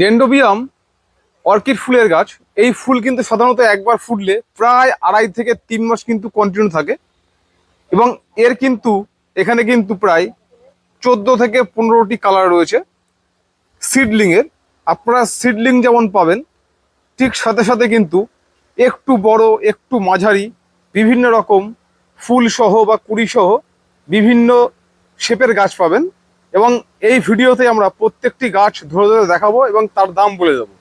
Dendrobium orchid ফুলের গাছ। এই ফুল কিন্তু সাধারণত একবার ফুটলে প্রায় 2.5 থেকে 3 মাস কিন্তু কন্টিনিউ থাকে এবং এর কিন্তু এখানে কিন্তু প্রায় 14 থেকে 15টি কালার রয়েছে সিডলিংয়ের। আপনারা সিডলিং যেমন পাবেন ঠিক সাথে সাথে কিন্তু একটু বড় একটু মাঝারি বিভিন্ন রকম ফুল সহ বা কুড়ি সহ বিভিন্ন শেপের গাছ পাবেন এবং এই ভিডিওতে আমরা প্রত্যেকটি গাছ ধরে ধরে দেখাবো এবং তার দাম বলে দেবো।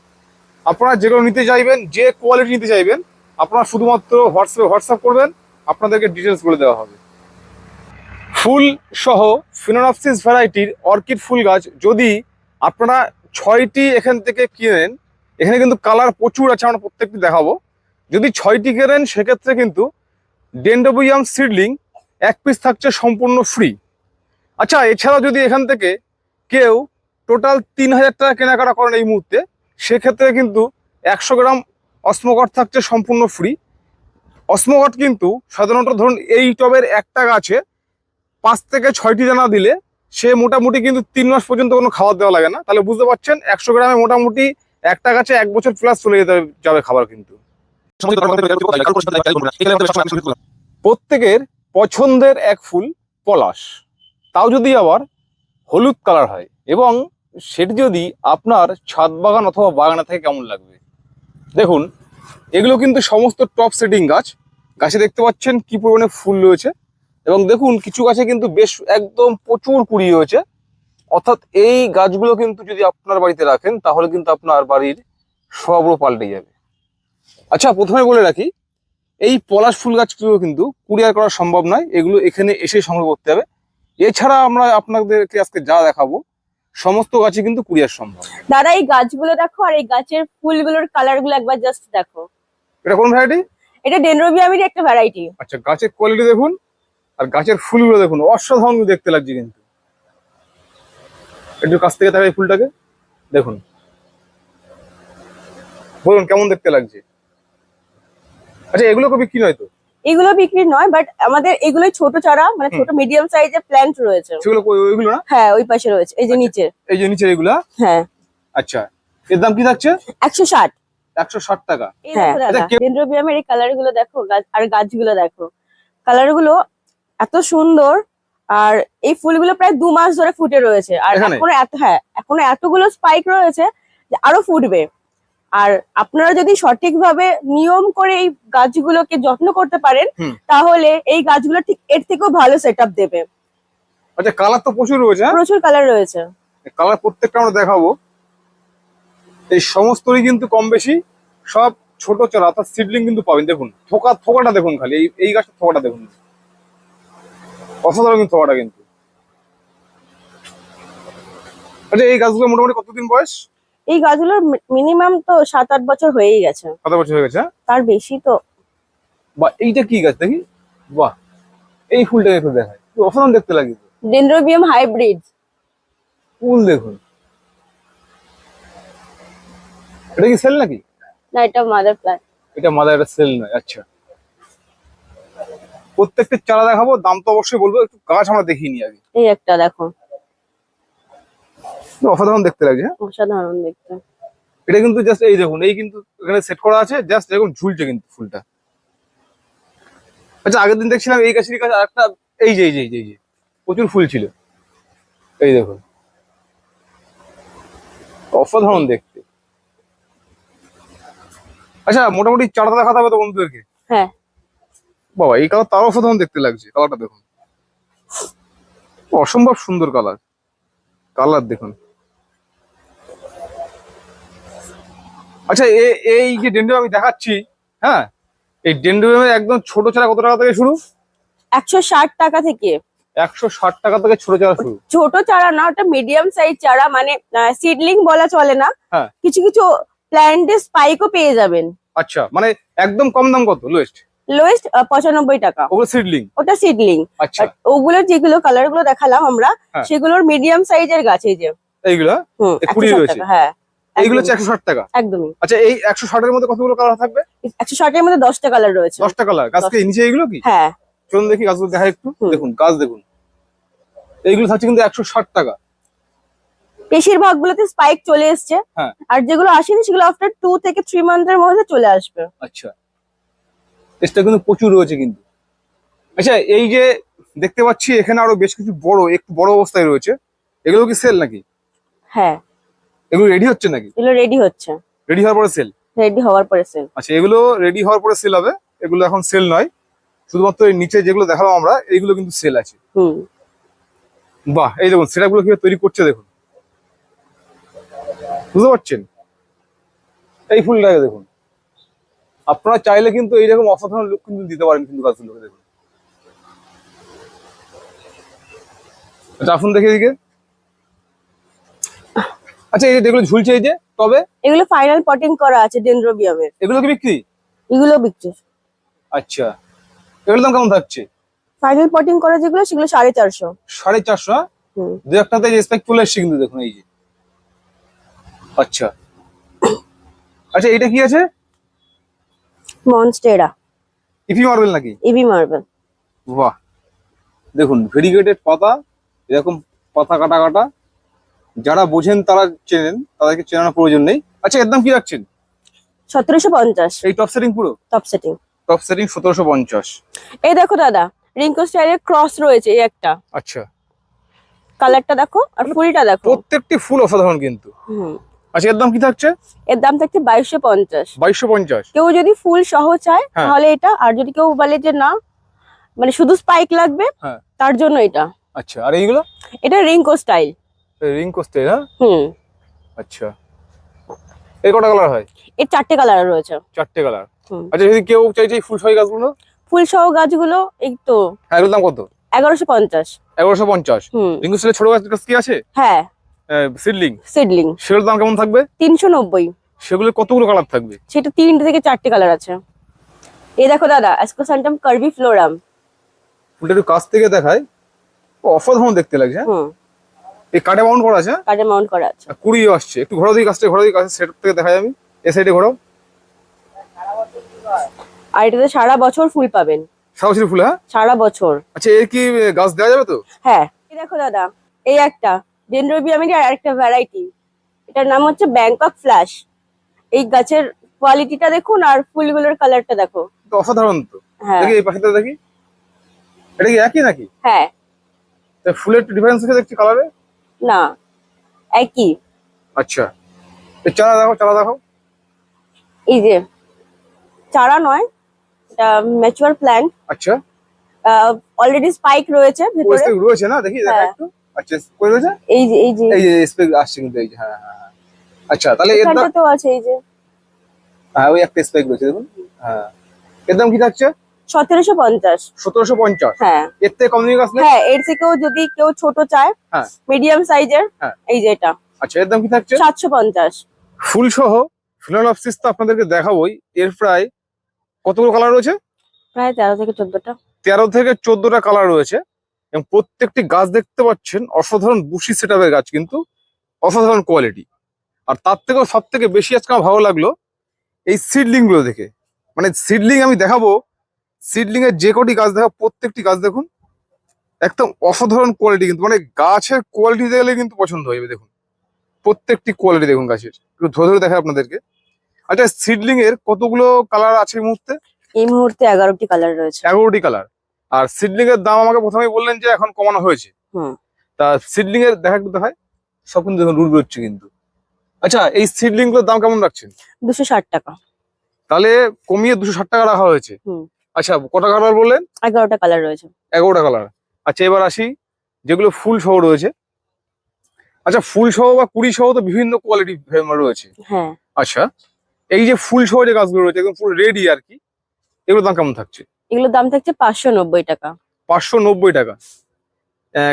আপনারা যেগুলো নিতে চাইবেন, যে কোয়ালিটি নিতে চাইবেন, আপনারা শুধুমাত্র হোয়াটসঅ্যাপ করবেন, আপনাদেরকে ডিটেলস বলে দেওয়া হবে। ফুল সহ ফিনোরাপসিস ভ্যারাইটির অর্কিড ফুল গাছ যদি আপনারা 6টি এখান থেকে কিনেন, এখানে কিন্তু কালার প্রচুর আছে, আমরা প্রত্যেকটি দেখাবো। যদি 6টি কেনেন সেক্ষেত্রে কিন্তু ডেন্ড্রোবিয়াম সিডলিং 1 পিস থাকছে সম্পূর্ণ ফ্রি। আচ্ছা, এছাড়াও যদি এখান থেকে কেউ টোটাল 3000 টাকা কেনাকাটা করেন এই মুহূর্তে, সেক্ষেত্রে কিন্তু 100 গ্রাম অসমগট থাকছে সম্পূর্ণ ফ্রি। অসমগট কিন্তু সাধারণত ধরুন এই টবের একটা গাছে 5 থেকে 6টি দানা দিলে সে মোটামুটি কিন্তু 3 মাস পর্যন্ত কোনো খাবার দেওয়া লাগে না। তাহলে বুঝতে পারছেন 100 গ্রামে মোটামুটি একটা গাছে 1 বছর প্লাস চলে যাবে খাবার। কিন্তু প্রত্যেকের পছন্দের এক ফুল পলাশ, তাও যদি আবার হলুদ কালার হয় এবং সেটি যদি আপনার ছাদ বাগান অথবা বাগানে থেকে কেমন লাগবে। দেখুন, এগুলো কিন্তু সমস্ত টপ সেটিং গাছ। গাছে দেখতে পাচ্ছেন কি পরিমাণে ফুল রয়েছে এবং দেখুন কিছু গাছে কিন্তু বেশ একদম প্রচুর কুড়ি হয়েছে। অর্থাৎ এই গাছগুলো কিন্তু যদি আপনার বাড়িতে রাখেন তাহলে কিন্তু আপনার বাড়ির সবও পাল্টে যাবে। আচ্ছা, প্রথমে বলে রাখি, এই পলাশ ফুল গাছগুলো কিন্তু কুরিয়ার করা সম্ভব নয়, এগুলো এখানে এসে সংগ্রহ করতে হবে। এছাড়া আমরা আপনাদেরকে আজকে যা দেখাবো সমস্ত গাছই কিন্তু কুরিয়ার সম্ভব। দাদা, এই গাছগুলো দেখো আর এই গাছের ফুলগুলোর কালার গুলো একবার জাস্ট দেখো। এটা কোন ভ্যারাইটি? এটা ডেন্ড্রোবিয়ামের একটা ভ্যারাইটি। আচ্ছা, গাছের কোয়ালিটি দেখুন আর গাছের ফুলগুলো দেখুন, অসাধারণ দেখতে লাগছে। কিন্তু একটু কাছ থেকে দেখা এই ফুলটাকে দেখুন, বলুন কেমন দেখতে লাগছে। আচ্ছা, এগুলো কবি কি নয় তো? এগুলো বিক্রি নয়, বাট আমাদের এগুলো ছোট চারা, মানে ছোট মিডিয়াম সাইজের প্ল্যান্ট রয়েছে। সেগুলো ওইগুলো না? হ্যাঁ, ওই পাশে রয়েছে, এই যে নিচে। এই যে নিচে এগুলা? হ্যাঁ। আচ্ছা, এর দাম কি থাকছে? 160। 160 টাকা। হ্যাঁ, ডেন্ড্রোবিয়ামের এই কালার গুলো দেখো আর গাছগুলো দেখো, কালার গুলো এত সুন্দর। আর এই ফুলগুলো প্রায় 2 মাস ধরে ফুটে রয়েছে আর এখনো এতগুলো স্পাইক রয়েছে যে আরো ফুটবে। আর আপনারা যদি সঠিকভাবে নিয়ম করে এই গাছগুলোকে যত্ন করতে পারেন তাহলে এই গাছগুলো ঠিক এর থেকেও ভালো সেটআপ দেবে। আচ্ছা, কালার তো প্রচুর রয়েছে। প্রচুর কালার রয়েছে। কালার প্রত্যেকটা আমরা দেখাবো। এই সমস্তই কিন্তু কম বেশি সব ছোট চারা অর্থাৎ সিডলিং কিন্তু পাবেন। দেখুন থোকাটা দেখুন, খালি এই গাছটা থোকাটা দেখুন, অসাধারণ কিন্তু থোকাটা কিন্তু। আচ্ছা, এই গাছগুলো মোটামুটি কতদিন বয়স? এই গাছগুলোর মিনিমাম তো 7-8 বছর হয়েই গেছে। 7 বছর হয়ে গেছে? তার বেশি তো। বাহ, এইটা কি গাছ দেখি? বাহ, এই ফুলটা একটু দেখায়, অসাধারণ দেখতে লাগে। ডেন্ড্রোবিয়াম হাইব্রিড ফুল দেখুন। এটা কি সেল নাকি? না, এটা মাদার প্ল্যান্ট। এটা মাদার, এটা সেল নয়। আচ্ছা, প্রত্যেকটা চারা দেখাবো, দাম তো অবশ্যই বলবো। একটু গাছ আমরা দেখিয়ে নিই আগে। এই একটা দেখো, অসাধারণ দেখতে লাগছে। অসাধারণ দেখতে। এটা কিন্তু জাস্ট এই দেখুন, এই কিন্তু এখানে সেট করা আছে, জাস্ট দেখুন ঝুলছে কিন্তু ফুলটা। আচ্ছা, আগের দিন দেখছিলাম এই গাছেরই কাছে আরেকটা, এই যে প্রচুর ফুল ছিল, এই দেখুন, অসাধারণ দেখতে। আচ্ছা, মোটামুটি চারাটা দেখাতে হবে তো বন্ধুদেরকে। হ্যাঁ বাবা, এই কালার তারও অসাধারণ দেখতে লাগছে। কালারটা দেখুন, অসম্ভব সুন্দর কালার দেখুন। আচ্ছা, এই যে ডেন্ড্রোবিয়াম আমি দেখাচ্ছি, হ্যাঁ, এই ডেন্ড্রোবিয়ামের একদম ছোট চারা কত টাকা থেকে শুরু? 160 টাকা থেকে। 160 টাকা থেকে ছোট চারা শুরু। ছোট চারা না, ওটা মিডিয়াম সাইজ চারা, মানে সিডলিং বলা চলে না। হ্যাঁ, কিছু কিছু প্ল্যান্টের স্পাইকও পেয়ে যাবেন। আচ্ছা, মানে একদম কম দাম কত? লোয়েস্ট 95 টাকা। ওগুলো সিডলিং? ওটা সিডলিং। আচ্ছা, ওগুলো যেগুলো কালার গুলো দেখালাম আমরা, সেগুলোর মিডিয়াম সাইজের গাছ। এই যে এইগুলা 20 রয়েছে। হ্যাঁ, এইগুলো 160 টাকা একদমই। আচ্ছা, এই 160 এর মধ্যে কতগুলো কালার থাকবে? 160 এর মধ্যে 10টা কালার রয়েছে। 10টা কালার। গাছকে নিচে এইগুলো কি? হ্যাঁ, চলুন দেখি গাছগুলো দেখা একটু। দেখুন গাছ দেখুন, এইগুলো থাকছে কিন্তু 160 টাকা। বেশিরভাগ গুলোতে স্পাইক চলে এসছে, হ্যাঁ। আর যেগুলো আসেনি সেগুলো আফটার 2 থেকে 3 মান্থের মধ্যে চলে আসবে। আচ্ছা, চেষ্টা কিন্তু প্রচুর রয়েছে কিন্তু। আচ্ছা, এই যে দেখতে পাচ্ছি এখানে আরো বেশ কিছু একটু বড় অবস্থায় রয়েছে, এগুলো কি সেল নাকি? হ্যাঁ, এগুলো রেডি হচ্ছে নাকি? এগুলো রেডি হচ্ছে, রেডি হওয়ার পরে সেল? রেডি হওয়ার পরে সেল। আচ্ছা, এগুলো রেডি হওয়ার পরে সেল হবে, এগুলো এখন সেল নয়, শুধুমাত্র এই নিচে যেগুলো দেখালাম আমরা এইগুলো কিন্তু সেল আছে। হুম। বাহ, এই দেখুন সেটআপ গুলো কিভাবে তৈরি করছে দেখুন, বুঝতে পারছেন? এই ফুলটাকে দেখুন, আপনারা চাইলে কিন্তু এইরকম অসাধারণ লুক কিন্তু দিতে পারেন কিন্তু গাছগুলোকে দেখুন। আচ্ছা, আসুন দেখে এদিকে। আচ্ছা, এই যে যেগুলো ঝুলছে এই যে তবে এগুলো ফাইনাল পটিং করা আছে ডেনড্রোবিয়ামের। এগুলো কি বিক্রি? এগুলো বিক্রি। আচ্ছা, এগুলোর দাম কেমন থাকছে? ফাইনাল পটিং করা যেগুলো সেগুলো 450। 450? হুম। দু একটাতে স্পেক চলে এসছে কিন্তু দেখুন এই যে। আচ্ছা আচ্ছা, এটা কি আছে? মনস্টেরা ইপি মার্বেল নাকি? ইবি মার্বেল। বাহ, দেখুন ভেরিগেটেড পাতা, এরকম পাতা কাটা কাটা, যারা বোঝেন তারা চেনেন, তাদেরকে চেনানোর প্রয়োজন নেই। আচ্ছা, এর দাম কি রাখছেন? 1750। এই টপ সেটিং পুরো? Top setting. Top setting 1750। এই দেখো দাদা, রিঙ্কো স্টাইলের ক্রস রয়েছে এই একটা। আচ্ছা, কালারটা দেখো আর ফুলটা দেখো। প্রত্যেকটি ফুল অসাধারণ কিন্তু। হুম। আচ্ছা, এর দাম কি থাকছে? এর দাম থাকছে 2250। 2250? কেউ যদি ফুল সহ চায় হ্যাঁ। তাহলে এটা, আর যদি কেউ বলে যে না মানে শুধু স্পাইক লাগবে, হ্যাঁ। তার জন্য এটা। আচ্ছা, আর এইগুলো? এটা রিঙ্কো স্টাইল। রিং কোস্টে? হ্যাঁ। হুম। আচ্ছা, এর কটা কালার হয়? এর 4টে কালার রয়েছে। 4টে কালার? হুম। আচ্ছা, যদি কেউ চাইছে এই ফুল সহ গাছগুলো? ফুল সহ গাছগুলো এই তো হ্যাঁ, এগুলোর দাম কত? 1150। 1150? হুম। রিং কোস্টের ছোট গাছ কি আছে? হ্যাঁ, সিডলিং, সিডলিং সেগুলোর দাম কেমন থাকবে? 390। সেগুলো কতগুলো কালার থাকবে? সেটা 3টে থেকে 4টে কালার আছে। এই দেখো দাদা, অ্যাসকোসান্টাম কার্ভি ফ্লোরাম। ফুলটা একটু কাছ থেকে দেখায়, অসাধারণ দেখতে লাগছে। হ্যাঁ? হুম। এই কাটে মাউন্ট করা আছে? কার্ডে মাউন্ট করা আছে। আর কুড়িও আসছে, একটু ঘোরাও দিই কাছটা, ঘোরাও দিই কাছে, সেট থেকে দেখা যাবে। এ সাইডে ঘোরাও। আর এটাতে সারা বছর ফুল পাবেন। সারাবছর ফুল? হ্যাঁ, সারা বছর। আচ্ছা, এর কি গাছ দেওয়া যাবে তো? হ্যাঁ, এই দেখো দাদা, এই একটা ডেনড্রোবিয়ামের আর একটা ভ্যারাইটি, এটার নাম হচ্ছে ব্যাংকক ফ্ল্যাশ। এই গাছের কোয়ালিটিটা দেখুন আর ফুলগুলোর কালারটা দেখো। তো অসাধারণ তো। হ্যাঁ। দেখি এই পাশেটা দেখি, এটা কি একই নাকি? হ্যাঁ। তা ফুলের একটু ডিফারেন্স আছে দেখছি কালারে। না, একই। আচ্ছা, এই চারা দেখো, চারা দেখো। এই যে চারা নয়, এটা ম্যাচিওর প্ল্যান্ট। আচ্ছা, অলরেডি স্পাইক রয়েছে ওই ভেতরে। স্পেক রয়েছে না, দেখি দেখা হ্যাঁ। একটু। আচ্ছা, কই রয়েছে? এই যে এই যে এই যে স্পেক আসছে কিন্তু, এই যে। হ্যাঁ হ্যাঁ হ্যাঁ। আচ্ছা, তাহলে এর দাম? এখানটা তো আছে এই যে। হ্যাঁ, ওই একটা স্পেক রয়েছে দেখুন। হ্যাঁ, এর দাম কি থাকছে? 1750। 1750? হ্যাঁ। এর থেকে কম দামি গাছ নেই? হ্যাঁ, এর থেকেও যদি কেউ ছোট চায়, হ্যাঁ, মিডিয়াম সাইজের, হ্যাঁ। এই যে এটা আচ্ছা, এর দাম কি থাকছে? 750। ফুল সহ ফিলোনপসিস তো আপনাদেরকে দেখাবোই, এর প্রায় কতগুলো কালার রয়েছে? প্রায় 13 থেকে 14টা। 13 থেকে 14টা কালার রয়েছে, এবং প্রত্যেকটি গাছ দেখতে পাচ্ছেন অসাধারণ বুশি সেটআপের গাছ কিন্তু, অসাধারণ কোয়ালিটি। আর তার থেকেও সব থেকে বেশি আজকে আমার ভালো লাগলো এই সিডলিং গুলো দেখে। মানে সিডলিং আমি দেখাবো, সিডলিং এর যে কটি গাছ দেখাবো প্রত্যেকটি গাছ দেখুন একদম অসাধারণ কোয়ালিটি কিন্তু, মানে গাছের কোয়ালিটি দেখলে কিন্তু পছন্দ হয়ে যাবে। দেখুন প্রত্যেকটি কোয়ালিটি দেখুন গাছের, একটু ধরে ধরে দেখায় আপনাদেরকে। আচ্ছা, সিডলিং এর কতগুলো কালার আছে এই মুহূর্তে? এই মুহূর্তে 11টি কালার রয়েছে। 11টি কালার। আর সিডলিং এর দাম আমাকে প্রথমেই বললেন যে এখন কমানো হয়েছে। হুম। তা সিডলিং এর দেখা একটু দেখায়, সব কিন্তু দেখুন রুট বেরোচ্ছে কিন্তু। আচ্ছা, এই সিডলিং গুলোর দাম কেমন রাখছেন? 260 টাকা। তাহলে কমিয়ে 260 টাকা রাখা হয়েছে। হুম। আচ্ছা, কটা কালার বললেন? 11টা কালার রয়েছে। 11টা কালার। আচ্ছা, এবার আসি যেগুলো ফুল সহ রয়েছে। আচ্ছা, ফুল সহ বা কুড়ি সহ তো বিভিন্ন কোয়ালিটি রয়েছে। হ্যাঁ। আচ্ছা, এই যে ফুল সহ যে গাছগুলো রয়েছে একদম ফুল রেডি আর কি, এগুলোর দাম কেমন থাকছে? এগুলোর দাম থাকছে 590 টাকা। 590 টাকা।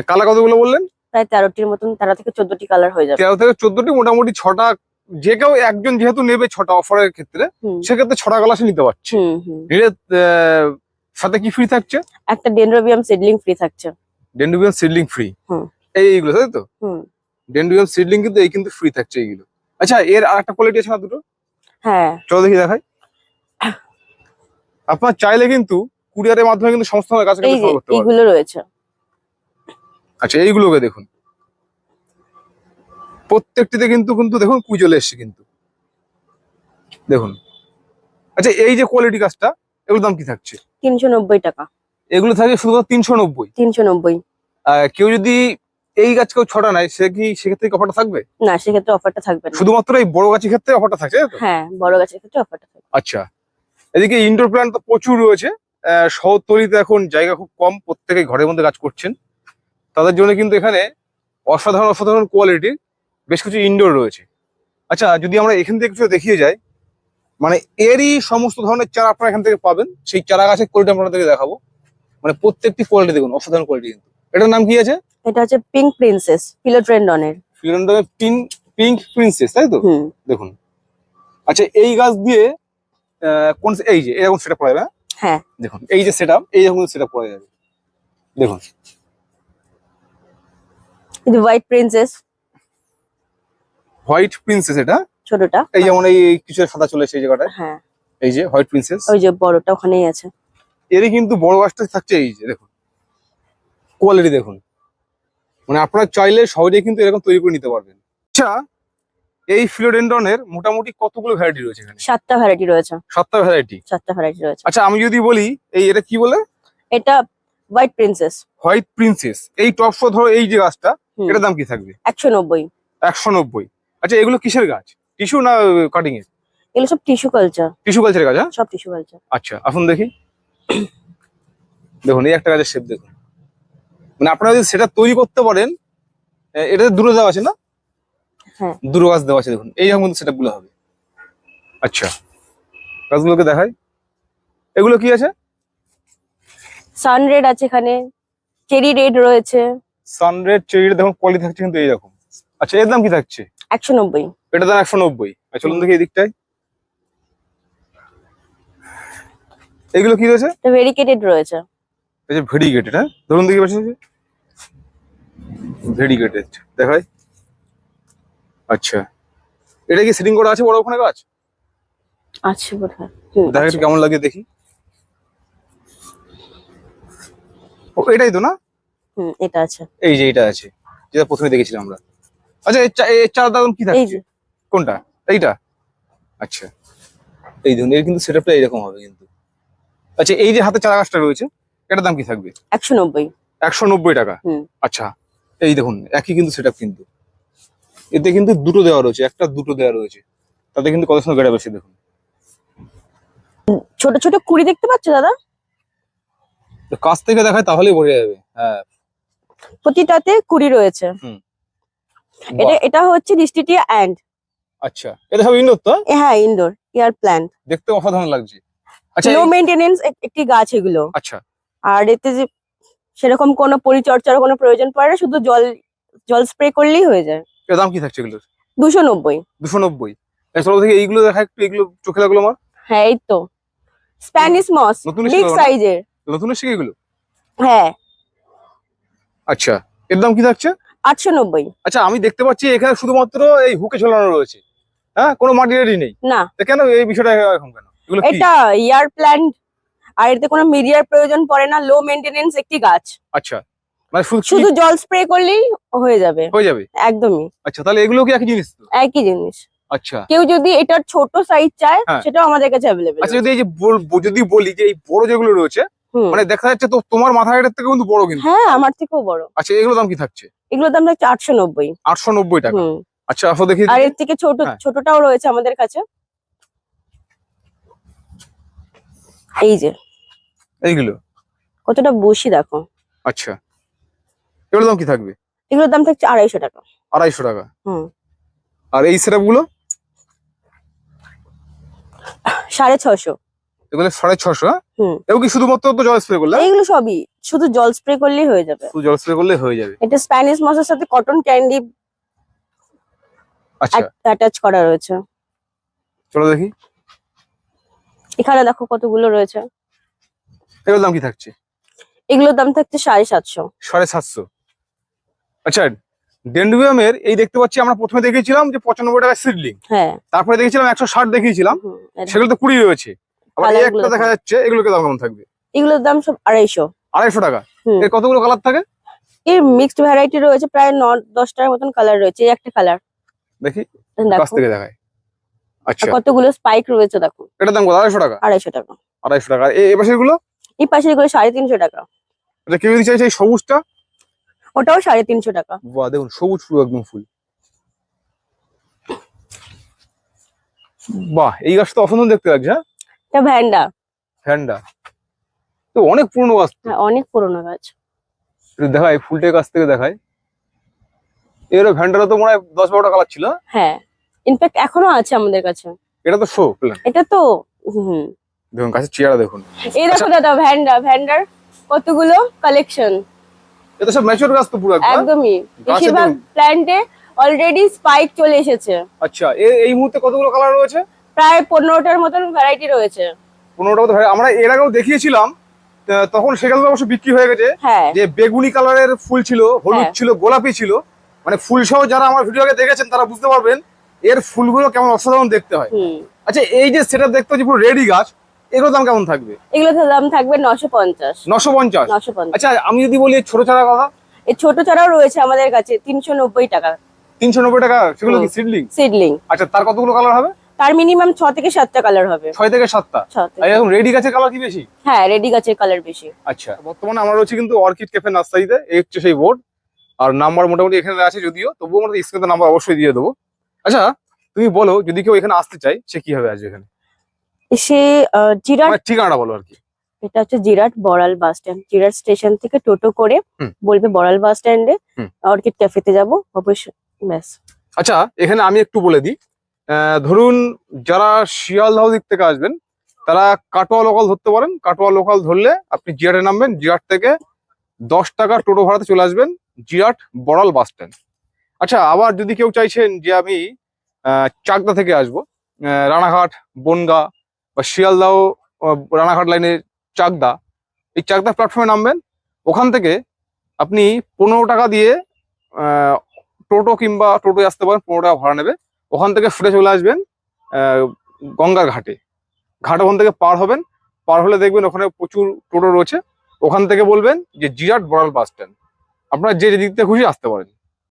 কালার কতগুলো বললেন? প্রায় 13টির মতন, 13 থেকে 14টি কালার হয়ে যাবে। 13 থেকে 14টি, মোটামুটি 6টা। যে কেউ একজন যেহেতু নেবে 6টা অফারের ক্ষেত্রে, হুম। সেক্ষেত্রে 6টা কালার সে নিতে পারছে। হুম হুম। নিলে সাথে কি ফ্রি থাকছে? একটা ডেনড্রোবিয়াম সিডলিং ফ্রি থাকছে। Dendrobium seedling free? হুম। এইগুলো তাই তো? হুম। ডেন্ড্রোবিয়াম সিডলিং কিন্তু এই কিন্তু ফ্রি থাকছে এইগুলো। আচ্ছা, এর আরেকটা কোয়ালিটি আছে না দুটো? হ্যাঁ। চলো দেখি দেখাই। আপনার চাইলে কিন্তু কুরিয়ারের মাধ্যমে কিন্তু সমস্ত কাছে এই যে করতে পারবেন। এইগুলো রয়েছে। আচ্ছা, এইগুলোকে দেখুন, প্রত্যেকটিতে কিন্তু কিন্তু দেখুন কুই চলে এসছে কিন্তু, দেখুন। আচ্ছা, এই যে কোয়ালিটি গাছটা, এগুলোর দাম কি থাকছে? 390 টাকা। এগুলো থাকে শুধুমাত্র 390। 390। কেউ যদি এই গাছ কেউ ছটা নেয়, সে কি সেক্ষেত্রে অফারটা থাকবে? না, সেক্ষেত্রে অফারটা থাকবে না। শুধুমাত্র এই বড় গাছের ক্ষেত্রে অফারটা থাকছে, তাই তো? হ্যাঁ, বড় গাছের ক্ষেত্রে অফারটা থাকবে। আচ্ছা, এদিকে ইনডোর প্ল্যান্ট তো প্রচুর রয়েছে। শহরতলিতে এখন জায়গা খুব কম, প্রত্যেকে ঘরের মধ্যে গাছ করছেন। তাদের জন্য কিন্তু এখানে অসাধারণ অসাধারণ কোয়ালিটির বেশ কিছু ইনডোর রয়েছে। আচ্ছা, যদি আমরা এখান থেকে কিছু দেখিয়ে যাই, মানে এরই সমস্ত ধরনের চারা আপনারা এখান থেকে পাবেন। সেই চারা গাছের কোয়ালিটি আপনাদেরকে দেখাবো। মানে প্রত্যেকটি কোয়ালিটি দেখুন, অসাধারণ কোয়ালিটি কিন্তু। এটার নাম কি আছে? এটা হচ্ছে পিঙ্ক প্রিন্সেস, ফিলোড্রেন্ডনের। ফিলোডেন্ড্রনের পিঙ্ক প্রিন্সেস, তাই তো? হুম। দেখুন। আচ্ছা, এই গাছ দিয়ে কোন এই যে এরকম সেটআপ করা যাবে? হ্যাঁ, দেখুন, এই যে সেটআপ, এইরকম সেটআপ করা যাবে। দেখুন, এটা হোয়াইট প্রিন্সেস। হোয়াইট প্রিন্সেস এটা ছোটটা। এই যেমন এই কিছু সাদা চলে এসেছে এই জায়গাটায়। হ্যাঁ, এই যে হোয়াইট প্রিন্সেস, ওই যে বড়টা ওখানেই আছে। এরই কিন্তু বড় গাছটা থাকছে। এই যে দেখুন কোয়ালিটি দেখুন, মানে আপনারা চাইলে সহজেই কিন্তু এরকম তৈরি করে নিতে পারবেন। আচ্ছা, এই ফিলোডেন্ড্রনের মোটামুটি কতগুলো ভ্যারাইটি রয়েছে এখানে? 7টা ভ্যারাইটি রয়েছে। 7টা ভ্যারাইটি। 7টা ভ্যারাইটি রয়েছে। আচ্ছা, আমি যদি বলি এটা কি বলে? এটা হোয়াইট প্রিন্সেস। White princess. এই টপ শো ধরো এই যে গাছটা, এটার দাম কি থাকবে? 190। 190। আচ্ছা, এগুলো কিসের গাছ? টিস্যু না কাটিং এর? এগুলো সব টিস্যু কালচার। টিস্যু কালচারের গাছ? হ্যাঁ, সব টিস্যু কালচার। আচ্ছা, আসুন দেখি। দেখুন, এই একটা গাছের শেপ দেখুন। মানে আপনারা যদি সেটা তৈরি করতে পারেন, এটাতে দুটো দেওয়া আছে না? হ্যাঁ, দুটো গাছ দেওয়া আছে। দেখুন, এইরকম কিন্তু সেটআপ গুলো হবে। আচ্ছা, গাছগুলোকে দেখাই। এগুলো কি আছে? সানরেড আছে এখানে, চেরি রেড রয়েছে। সানরেড চেরি, দেখুন কোয়ালিটি থাকছে কিন্তু এইরকম। আচ্ছা, এর দাম কি থাকছে? 190। এটার দাম 190। চলুন দেখি এই দিকটায়। এগুলো কি রয়েছে? এটা ভেরিকেটেড রয়েছে। এই যে ভেরিগেটেড, হ্যাঁ, ধরুন দেখি পাশে ভেরিগেটেড দেখাই। আচ্ছা, এটা কি সেটিং করা আছে বড় ওখানে গাছ? আছে বোধহয়। দেখা একটু কেমন লাগে দেখি। ও, এটাই তো না? এটা আছে। এই যে এটা আছে, যেটা প্রথমে দেখেছিলাম আমরা। আচ্ছা, এর চার দাম কি এই থাকছে? যে কোনটা? এইটা? আচ্ছা, এই ধরুন, এর কিন্তু সেটআপটা এরকম হবে কিন্তু। আচ্ছা, এই যে হাতে চারা গাছটা রয়েছে, এটার দাম কি থাকবে? 190। 190 টাকা। আচ্ছা, এই দেখুন একই কিন্তু সেটআপ কিন্তু। এতে কিন্তু দুটো দেওয়া রয়েছে, একটা দুটো দেওয়া রয়েছে, তাতে কিন্তু কত সময় বেড়ে বেশি দেখুন। ছোট ছোট কুড়ি দেখতে পাচ্ছ দাদা? তো কাছ থেকে দেখায় তাহলেই বোঝা যাবে। হ্যাঁ, প্রতিটাতে কুড়ি রয়েছে। এটা বাহ। এটা হচ্ছে ডিস্টিটিয়া অ্যান্ড। আচ্ছা, এটা সব ইনডোর তো? হ্যাঁ, ইনডোর এয়ার প্ল্যান্ট। দেখতে অসাধারণ লাগছে। আচ্ছা, লো মেইনটেনেন্স একটি গাছ এগুলো। আচ্ছা, আর এতে যে সেরকম কোনো পরিচর্যার কোনো প্রয়োজন পড়ে না, শুধু জল জল স্প্রে করলেই হয়ে যায়। এর দাম কি থাকছে এগুলোর? 290। 290। চলো দেখি এইগুলো দেখা একটু, এগুলো চোখে লাগলো আমার। হ্যাঁ, এই তো স্প্যানিশ মস, নতুন বিগ সাইজের। নতুন এসে এগুলো? হ্যাঁ। আচ্ছা, এর দাম কি থাকছে? 890। আচ্ছা, আমি দেখতে পাচ্ছি এখানে শুধুমাত্র এই হুকে ঝোলানো রয়েছে, হ্যাঁ, কোনো মাটিরেডি নেই। না, তো কেন এই বিষয়টা এখন কেন? এগুলো কি? এটা এয়ার প্ল্যান্ট, আর এতে কোনো মিডিয়ার প্রয়োজন পড়ে না, লো মেইনটেনেন্স একটি গাছ। আচ্ছা, মানে শুধু জল স্প্রে করলেই হয়ে যাবে। হয়ে যাবে একদমই। আচ্ছা, তাহলে এগুলো কি একই জিনিস তো? একই জিনিস। আচ্ছা, কেউ যদি এটার ছোট সাইজ চায়, হ্যাঁ, সেটাও আমাদের কাছে অ্যাভেলেবেল। আচ্ছা, যদি এই যে যদি বলি যে এই বড় যেগুলো রয়েছে, মানে দেখা যাচ্ছে তো তোমার মাথা এটার থেকে কিন্তু বড় কিন্তু। হ্যাঁ, আমার থেকেও বড়। আচ্ছা, এগুলো দাম কি থাকছে? এগুলোর দাম থাকছে 890। 890 টাকা। আচ্ছা, আসো দেখি। আর এর থেকে ছোট হ্যাঁ, ছোটটাও রয়েছে আমাদের কাছে। এই যে এইগুলো কতটা বসি দেখো। আচ্ছা, এগুলোর দাম কি থাকবে? এগুলোর দাম থাকছে 250 টাকা। 250 টাকা। আর এই সেটআপ গুলো? 650। এগুলো 650। হুম। এগুলো কি শুধুমাত্র তো জল স্প্রে করলে? এইগুলো সবই শুধু জল স্প্রে করলেই হয়ে যাবে। শুধু জল স্প্রে করলে হয়ে যাবে। এটা স্প্যানিশ মসের সাথে কটন ক্যান্ডি আচ্ছা, অ্যাটাচ করা রয়েছে। চলো দেখি। এখানে দেখো কতগুলো রয়েছে। এগুলোর দাম কি থাকছে? এগুলোর দাম থাকছে 750। 750। আচ্ছা, ডেন্ড্রোবিয়ামের এই দেখতে পাচ্ছি আমরা প্রথমে দেখেছিলাম যে 95 টাকা সিডলিং, হ্যাঁ, তারপরে দেখেছিলাম 160 দেখিয়েছিলাম, সেগুলো তো 20 রয়েছে। আবার এই একটা দেখা যাচ্ছে, এগুলোকে দাম কেমন থাকবে? এগুলোর দাম সব 250। 250 টাকা। এর কতগুলো কালার থাকে? এর মিক্সড ভ্যারাইটি রয়েছে, প্রায় 9-10টার মতন কালার রয়েছে। এই একটা কালার। দেখি কাছ দেখো থেকে দেখায়। আচ্ছা, আর কতগুলো স্পাইক রয়েছে দেখো। এটার দাম কত? 250 টাকা। 250 টাকা। 250 টাকা। এই পাশের গুলো? এই পাশের গুলো 350 টাকা। এটা কেউ যদি চাইছে এই সবুজটা? ওটাও 350 টাকা। বাহ, দেখুন সবুজ ফুল, একদম ফুল। বাহ, এই গাছটা অসুন্দর দেখতে লাগছে। হ্যাঁ, এটা ভ্যান্ডা। ভ্যান্ডা তো অনেক পুরনো গাছ তো। হ্যাঁ, অনেক পুরোনো গাছ। একটু দেখাই, ফুলটার কাছ থেকে দেখাই। এর ভ্যান্ডারও তো মনে হয় 10-12টা কালার ছিল। হ্যাঁ, ইনফ্যাক্ট এখনো আছে আমাদের কাছে। এটা তো শো প্ল্যান। এটা তো হুম। দেখুন গাছের চেহারা দেখুন। এই দেখো দাদা, ভ্যান্ডার কতগুলো কালেকশন। এটা সব ম্যাচিউর গাছ তো পুরো একদম। একদমই, গাছে বেশিরভাগ তো- প্ল্যান্টে অলরেডি স্পাইক চলে এসেছে। আচ্ছা, এই মুহূর্তে কতগুলো কালার রয়েছে? প্রায় 15টার মতন ভ্যারাইটি রয়েছে। 15টা মতো আমরা এর আগেও দেখিয়েছিলাম, তখন সেগুলো অবশ্য বিক্রি হয়ে গেছে। হ্যাঁ, যে বেগুনি কালারের ফুল ছিল, হলুদ হ্যাঁ। ছিল, গোলাপি ছিল, মানে ফুল সহ যারা আমার ভিডিওকে দেখেছেন তারা বুঝতে পারবেন এর ফুলগুলো কেমন অসাধারণ দেখতে হয়। হুম। আচ্ছা, এই যে সেটা দেখতে হচ্ছে পুরো রেডি গাছ, এগুলোর দাম কেমন থাকবে? এগুলো দাম থাকবে 950। 950। 950। আচ্ছা, আমি যদি বলি এই ছোট চারা কথা? এই ছোট চারাও রয়েছে আমাদের কাছে 390 টাকা। 390 টাকা। সেগুলো কি সিডলিং? সিডলিং। আচ্ছা, তার কতগুলো কালার হবে? তার মিনিমাম 6 থেকে 7টা কালার হবে। 6 থেকে 7টা। 6 থেকে। আর এরকম রেডি গাছের কালার কি বেশি? হ্যাঁ, রেডি গাছের কালার বেশি। আচ্ছা, বর্তমানে আমরা রয়েছে কিন্তু অর্কিড ক্যাফে নার্সারিতে। এই হচ্ছে সেই বোর্ড, আর নাম্বার মোটামুটি এখানে আছে, যদিও তবুও আমরা স্ক্রিনে নাম্বার অবশ্যই দিয়ে দেবো। আচ্ছা, তুমি বলো যদি কেউ এখানে আসতে চায় সে কিভাবে আসবে এখানে? সে জিরাট, মানে ঠিকানাটা বলো আর কি। এটা হচ্ছে Jirat Boral bus stand. Jirat station থেকে টোটো করে হুম। বলবে বড়াল বাস স্ট্যান্ডে হুম। অর্কিড ক্যাফেতে যাব অবশ্যই, ব্যাস। আচ্ছা, এখানে আমি একটু বলে দিই, ধরুন যারা শিয়ালদহ দিক থেকে আসবেন তারা কাটোয়া লোকাল ধরতে পারেন। কাটোয়া লোকাল ধরলে আপনি জিরাটে নামবেন, জিরাট থেকে 10 টাকা টোটো ভাড়াতে চলে আসবেন জিরাট বড়াল বাস স্ট্যান্ড। আচ্ছা, আবার যদি কেউ চাইছেন যে আমি চাকদা থেকে আসবো, রানাঘাট, বনগাঁ বা শিয়ালদহ, রানাঘাট লাইনের চাকদা, এই চাকদা প্ল্যাটফর্মে নামবেন। ওখান থেকে আপনি 15 টাকা দিয়ে আহ, টোটো কিংবা টোটোয় আসতে পারেন, 15 টাকা ভাড়া নেবে। ওখান থেকে ফিরে চলে আসবেন গঙ্গার ঘাটে। ঘাট ওখান থেকে পার হবেন, পার হলে দেখবেন ওখানে প্রচুর টোটো রয়েছে। ওখান থেকে বলবেন যে জিরাট বড়াল বাস স্ট্যান্ড। আপনারা যে দিক থেকে খুশি আসতে পারেন।